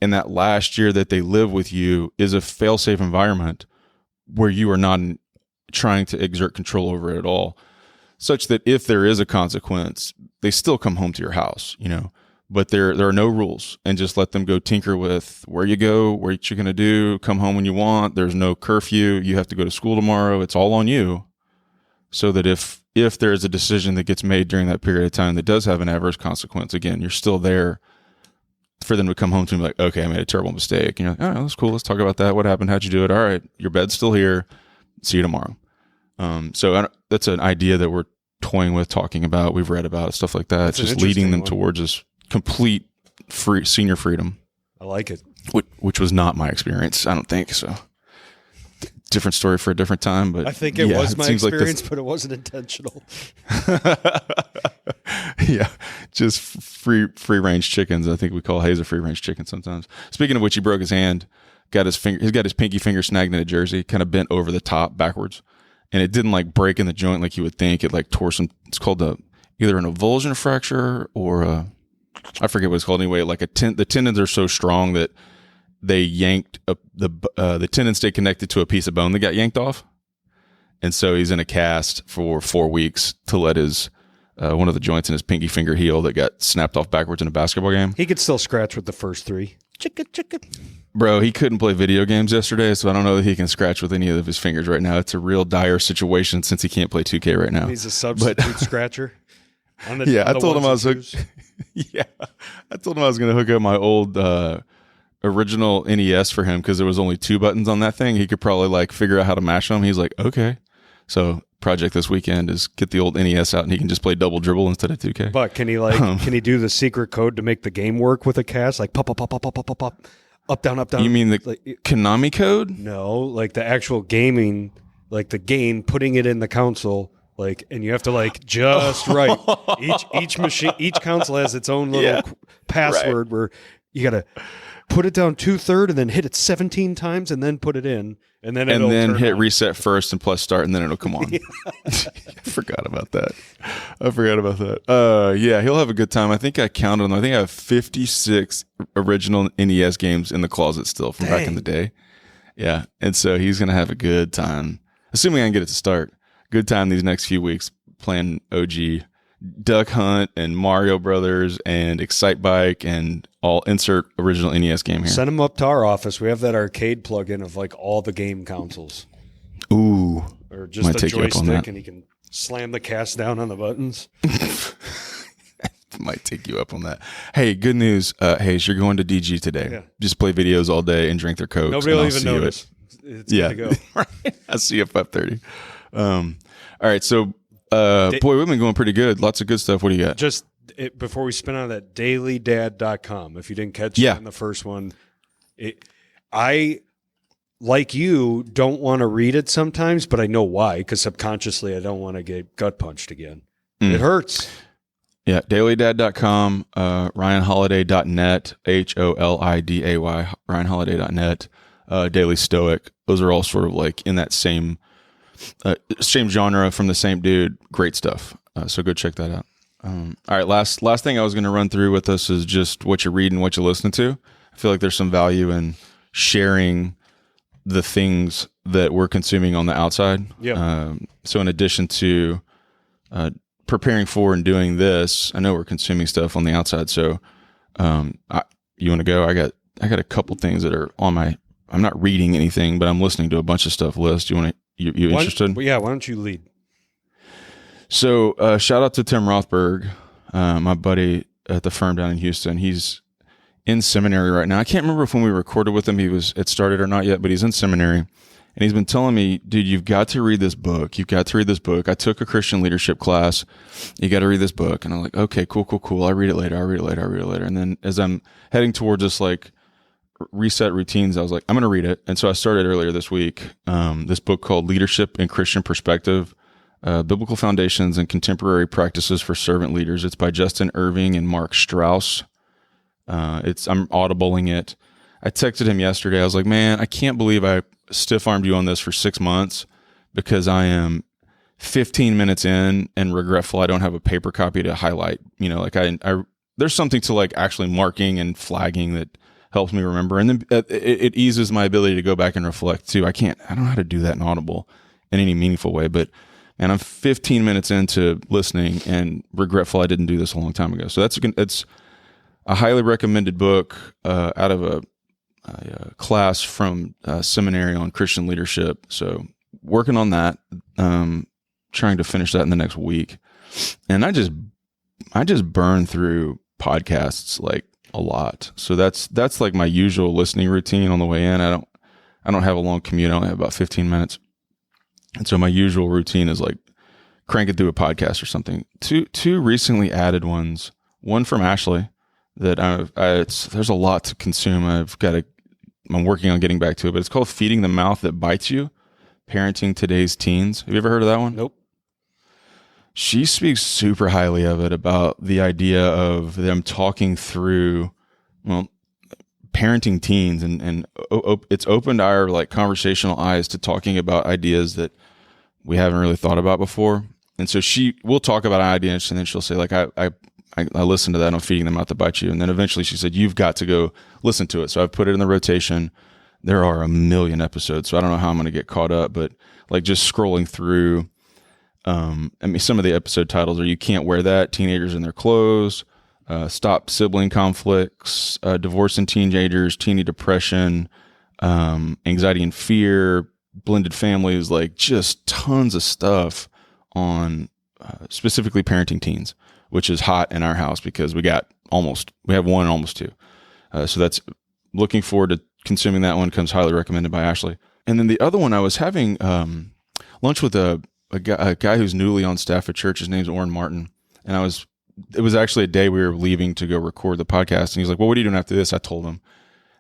Speaker 4: And that last year that they live with you is a fail-safe environment where you are not trying to exert control over it at all, such that if there is a consequence, they still come home to your house, you know, but there are no rules, and just let them go tinker with where you go, what you're going to do, come home when you want. There's no curfew. You have to go to school tomorrow. It's all on you. So that if there is a decision that gets made during that period of time that does have an adverse consequence, again, you're still there for them to come home to and be like, okay, I made a terrible mistake. And you're like, all right, that's cool. Let's talk about that. What happened? How'd you do it? All right, your bed's still here. See you tomorrow. So that's an idea that we're toying with, talking about, we've read about, stuff like that. It's just leading them towards this complete senior freedom.
Speaker 1: I like it.
Speaker 4: Which was not my experience, I don't think. So different story for a different time. But
Speaker 1: I think it was my experience, but it wasn't intentional.
Speaker 4: Yeah, just free range chickens. I think we call Hayes a free range chicken sometimes. Speaking of which, he broke his hand. He's got his pinky finger snagged in a jersey, kind of bent over the top backwards, and it didn't like break in the joint like you would think. It like tore some. It's called either an avulsion fracture or I forget what it's called anyway. Like the tendons are so strong that they yanked the tendon stayed connected to a piece of bone that got yanked off, and so he's in a cast for 4 weeks to let his one of the joints in his pinky finger heal that got snapped off backwards in a basketball game.
Speaker 1: He could still scratch with the first three. Chicka.
Speaker 4: Bro, he couldn't play video games yesterday, so I don't know that he can scratch with any of his fingers right now. It's a real dire situation since he can't play 2K right now.
Speaker 1: He's a substitute scratcher.
Speaker 4: I told him I was going to hook up my old original NES for him because there was only 2 buttons on that thing. He could probably like figure out how to mash them. He's like, okay. So project this weekend is get the old NES out and he can just play double dribble instead of 2K.
Speaker 1: But can he can he do the secret code to make the game work with a cast? Like pop, up, down.
Speaker 4: You mean the Konami code?
Speaker 1: No, like the actual gaming, like the game, putting it in the console, like, and you have to like just right. Each machine, each console has its own little password where you got to put it down 2/3 and then hit it 17 times and then put it in. And then
Speaker 4: hit
Speaker 1: on.
Speaker 4: Reset first and plus start, and then it'll come on. I forgot about that. Yeah, he'll have a good time. I think I counted them. I think I have 56 original NES games in the closet still from back in the day. Yeah, and so he's going to have a good time, assuming I can get it to start. Good time these next few weeks playing OG Duck Hunt and Mario Brothers and Excite Bike and all insert original NES game here.
Speaker 1: Send them up to our office. We have that arcade plug-in of like all the game consoles.
Speaker 4: Ooh.
Speaker 1: Or just a joystick and you can slam the cast down on the buttons.
Speaker 4: Might take you up on that. Hey, good news. Hayes, you're going to DG today. Yeah. Just play videos all day and drink their Cokes.
Speaker 1: Nobody will even notice. It's good to go.
Speaker 4: I'll see you at 5:30. All right, so boy, we've been going pretty good. Lots of good stuff. What do you got?
Speaker 3: Just before we spin on that, dailydad.com. If you didn't catch it in the first one, I, like you, don't want to read it sometimes, but I know why, because subconsciously I don't want to get gut punched again. It hurts.
Speaker 4: Yeah, dailydad.com, ryanholiday.net, HOLIDAY, ryanholiday.net, Daily Stoic. Those are all sort of like in that same genre from the same dude. Great stuff. So go check that out. All right, last thing I was going to run through with us is just what you read and what you listen to. I feel like there's some value in sharing the things that we're consuming on the outside.
Speaker 1: Yeah.
Speaker 4: So in addition to preparing for and doing this, I know we're consuming stuff on the outside. So you want to go? I got got a couple things that are on my. I'm not reading anything, but I'm listening to a bunch of stuff list. You want to? You interested?
Speaker 3: Well, yeah. Why don't you lead?
Speaker 4: So shout out to Tim Rothberg, my buddy at the firm down in Houston. He's in seminary right now. I can't remember if when we recorded with him it started or not yet, but he's in seminary. And he's been telling me, dude, you've got to read this book. You've got to read this book. I took a Christian leadership class. You got to read this book. And I'm like, okay, cool. I'll read it later. And then as I'm heading towards this like reset routines, I was like, I'm going to read it. And so I started earlier this week, this book called Leadership in Christian Perspective, Biblical Foundations and Contemporary Practices for Servant Leaders. It's by Justin Irving and Mark Strauss. I'm audibling it. I texted him yesterday. I was like, man, I can't believe I stiff-armed you on this for 6 months because I am 15 minutes in and regretful I don't have a paper copy to highlight. You know, like I there's something to like actually marking and flagging that helps me remember. And then it eases my ability to go back and reflect too. I don't know how to do that in Audible in any meaningful way, but man, I'm 15 minutes into listening and regretful I didn't do this a long time ago. So it's a highly recommended book out of a class from seminary on Christian leadership. So working on that, trying to finish that in the next week. And I just burn through podcasts like a lot. So that's like my usual listening routine on the way in. I don't have a long commute. I only have about 15 minutes. And so my usual routine is like cranking through a podcast or something. Two recently added ones, one from Ashley that there's a lot to consume. I'm working on getting back to it, but it's called Feeding the Mouth That Bites You, Parenting Today's Teens. Have you ever heard of that one?
Speaker 3: Nope.
Speaker 4: She speaks super highly of it, about the idea of them talking through, parenting teens, and it's opened our like conversational eyes to talking about ideas that we haven't really thought about before. And so we'll talk about ideas, and then she'll say like, I listened to that on Feeding the Mouth That Bites You. And then eventually she said, you've got to go listen to it. So I've put it in the rotation. There are a million episodes, so I don't know how I'm going to get caught up, but like just scrolling through, some of the episode titles are You Can't Wear That, Teenagers in Their Clothes, Stop Sibling Conflicts, Divorce and Teenagers, Teeny Depression, Anxiety and Fear, Blended Families, like just tons of stuff on specifically parenting teens, which is hot in our house because we have one and almost two. So that's looking forward to consuming that one. Comes highly recommended by Ashley. And then the other one, I was having lunch with a guy who's newly on staff at church. His name's Orrin Martin. And it was actually a day we were leaving to go record the podcast. And he's like, well, what are you doing after this? I told him.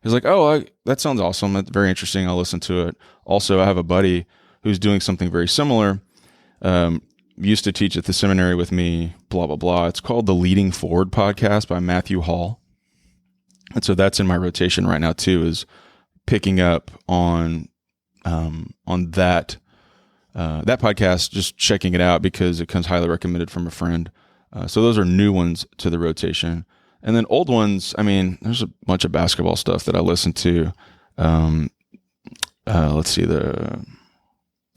Speaker 4: He's like, that sounds awesome. That's very interesting. I'll listen to it. Also, I have a buddy who's doing something very similar. Used to teach at the seminary with me, blah, blah, blah. It's called the Leading Forward podcast by Matthew Hall. And so that's in my rotation right now too, is picking up on that podcast, just checking it out because it comes highly recommended from a friend. So those are new ones to the rotation. And then old ones, there's a bunch of basketball stuff that I listen to. Let's see,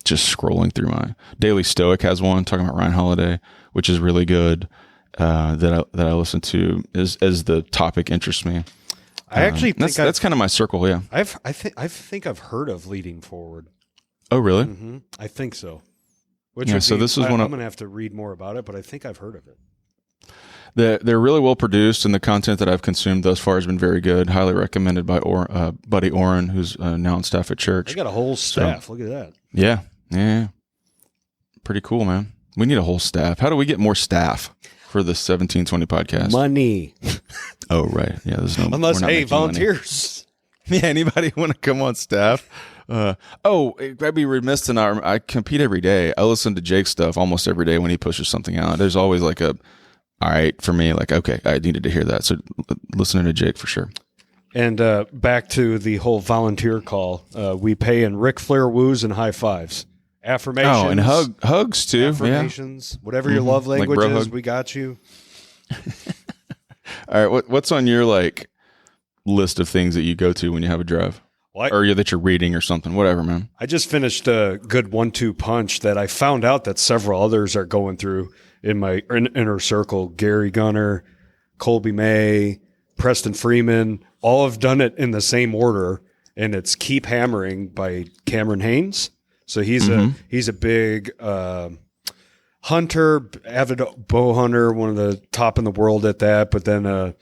Speaker 4: just scrolling through my Daily Stoic has one talking about Ryan Holiday, which is really good. That I listen to as the topic interests me.
Speaker 3: I actually think
Speaker 4: that's kind of my circle. Yeah,
Speaker 3: I think I've heard of Leading Forward.
Speaker 4: Oh, really?
Speaker 3: Mm-hmm. I think so.
Speaker 4: So this is
Speaker 3: I'm going to have to read more about it, but I think I've heard of it.
Speaker 4: They're really well produced, and the content that I've consumed thus far has been very good. Highly recommended by buddy Orrin, who's now on staff at church.
Speaker 3: I got a whole staff. Look at that.
Speaker 4: Yeah. Pretty cool, man. We need a whole staff. How do we get more staff for the 1720 podcast?
Speaker 3: Money.
Speaker 4: Oh, right. Yeah, there's no.
Speaker 3: Unless, volunteers.
Speaker 4: Yeah, anybody want to come on staff? I'd be remiss to not. I compete every day. I listen to Jake's stuff almost every day when he pushes something out. There's always like all right for me, like, okay, I needed to hear that. So listening to Jake for sure.
Speaker 3: And back to the whole volunteer call, we pay in Ric Flair woos and high fives. Affirmations.
Speaker 4: Oh, and hugs too.
Speaker 3: Affirmations. Yeah. Whatever your love language
Speaker 4: like
Speaker 3: is, we got you.
Speaker 4: All right, what's on your like list of things that you go to when you have a drive? Or that you're reading or something, whatever, man.
Speaker 3: I just finished a good 1-2 punch that I found out that several others are going through in my inner circle. Gary Gunner, Colby May,
Speaker 1: Preston Freeman, all have done it in the same order, and it's Keep Hammering by Cameron Haynes. So he's a big hunter, avid bow hunter, one of the top in the world at that, but then a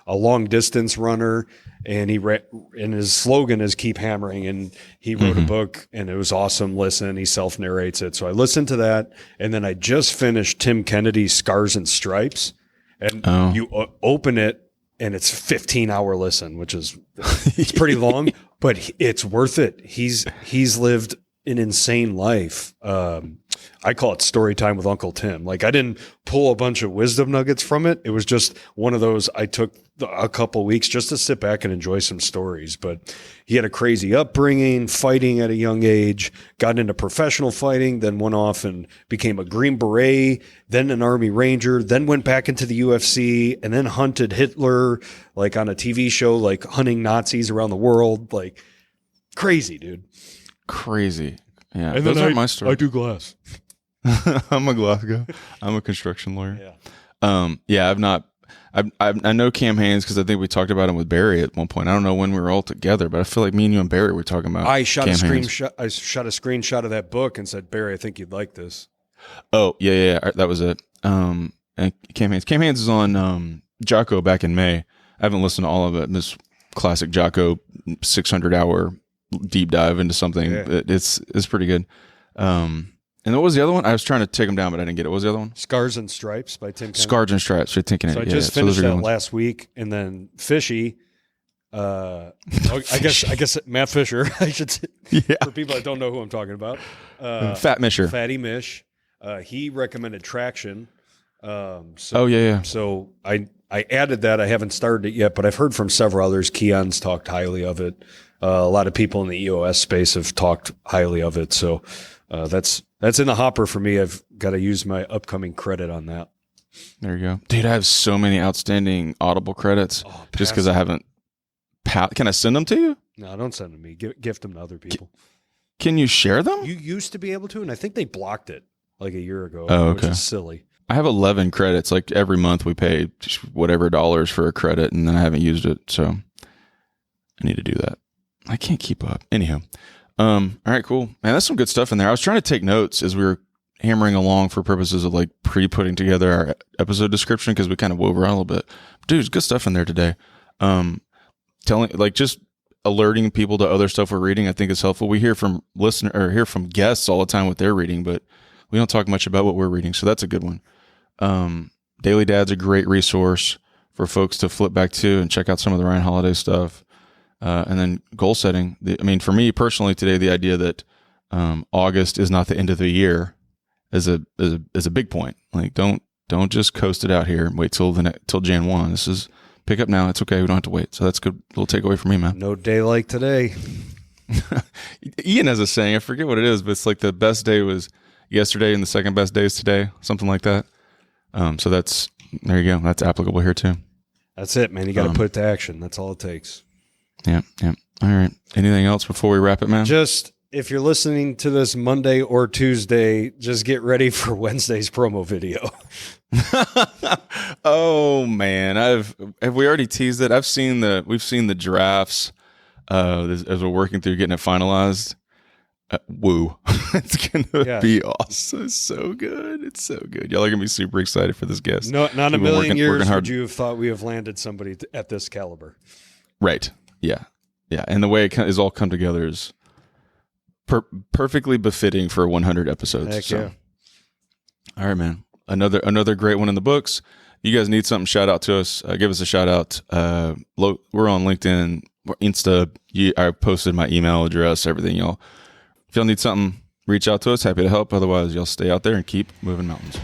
Speaker 1: long distance runner. And and his slogan is Keep Hammering. And he wrote a book, and it was awesome. Listen, he self narrates it. So I listened to that. And then I just finished Tim Kennedy's Scars and Stripes. And you open it, and it's 15-hour listen, which is it's pretty long, but it's worth it. He's lived an insane life. I call it story time with Uncle Tim. Like, I didn't pull a bunch of wisdom nuggets from it. It was just one of those, I took a couple weeks just to sit back and enjoy some stories. But he had a crazy upbringing, fighting at a young age, got into professional fighting, then went off and became a Green Beret, then an Army Ranger, then went back into the UFC, and then hunted Hitler, like on a TV show, like hunting Nazis around the world. Like, crazy, dude.
Speaker 4: Crazy. Yeah.
Speaker 1: And
Speaker 4: those
Speaker 1: then
Speaker 4: are my stories.
Speaker 1: I do glass.
Speaker 4: I'm a glass guy. I'm a construction lawyer.
Speaker 1: Yeah.
Speaker 4: I've not. I know Cam Haynes because I think we talked about him with Barry at one point. I don't know when we were all together, but I feel like me and you and Barry were talking about.
Speaker 1: I shot
Speaker 4: Cam
Speaker 1: a
Speaker 4: Haynes.
Speaker 1: I shot a screenshot of that book and said, Barry, I think you'd like this.
Speaker 4: Oh yeah. That was it. And Cam Haynes. Cam Haynes is on Jocko back in May. I haven't listened to all of it. This classic Jocko 600-hour deep dive into something.
Speaker 1: Yeah.
Speaker 4: It's pretty good. And what was the other one? I was trying to take them down, but I didn't get it. What was the other one?
Speaker 1: Scars and Stripes by Tim Kennedy.
Speaker 4: Scars and Stripes. You're thinking
Speaker 1: So
Speaker 4: it.
Speaker 1: I just
Speaker 4: So
Speaker 1: finished
Speaker 4: those are good
Speaker 1: that
Speaker 4: ones.
Speaker 1: last week, and then Fishy. I guess Matt Fisher. I should say, for people that don't know who I'm talking about.
Speaker 4: Fat Misher.
Speaker 1: Fatty Mish. He recommended Traction. So I added that. I haven't started it yet, but I've heard from several others. Keon's talked highly of it. A lot of people in the EOS space have talked highly of it. So that's in the hopper for me. I've got to use my upcoming credit on that.
Speaker 4: There you go. Dude, I have so many outstanding Audible credits just because I haven't. Can I send them to you?
Speaker 1: No, don't send them to me. Gift them to other people.
Speaker 4: Can you share them?
Speaker 1: You used to be able to, and I think they blocked it like a year ago,
Speaker 4: okay.
Speaker 1: Which is silly.
Speaker 4: I have 11 credits. Like every month we pay just whatever dollars for a credit, and then I haven't used it. So I need to do that. I can't keep up. Anyhow. All right, cool. Man, that's some good stuff in there. I was trying to take notes as we were hammering along for purposes of like putting together our episode description because we kind of wove around a little bit. Dude, there's good stuff in there today. Just alerting people to other stuff we're reading, I think is helpful. We hear from hear from guests all the time what they're reading, but we don't talk much about what we're reading. So that's a good one. Daily Dad's a great resource for folks to flip back to and check out some of the Ryan Holiday stuff. And then goal setting. For me personally today, the idea that August is not the end of the year is a big point. Like don't just coast it out here and wait till Jan 1. This is pick up now. It's okay. We don't have to wait. So that's a good little takeaway for me, man.
Speaker 1: No day like today.
Speaker 4: Ian has a saying. I forget what it is, but it's like the best day was yesterday and the second best day is today. Something like that. So there you go. That's applicable here too.
Speaker 1: That's it, man. You got to put it to action. That's all it takes.
Speaker 4: Yeah. All right. Anything else before we wrap it, man?
Speaker 1: Just if you're listening to this Monday or Tuesday, just get ready for Wednesday's promo video.
Speaker 4: Oh man, have we already teased it? We've seen the drafts as we're working through getting it finalized. Woo. It's gonna be awesome. It's so good. It's so good. Y'all are gonna be super excited for this guest.
Speaker 1: No, not a million years would you have thought we have landed somebody at this caliber.
Speaker 4: Right. Yeah. And the way it is all come together is perfectly befitting for 100 episodes.
Speaker 1: Heck yeah.
Speaker 4: All right, man. Another great one in the books. You guys need something, shout out to us. Give us a shout out. We're on LinkedIn, Insta. I posted my email address, everything, y'all. If y'all need something, reach out to us. Happy to help. Otherwise, y'all stay out there and keep moving mountains.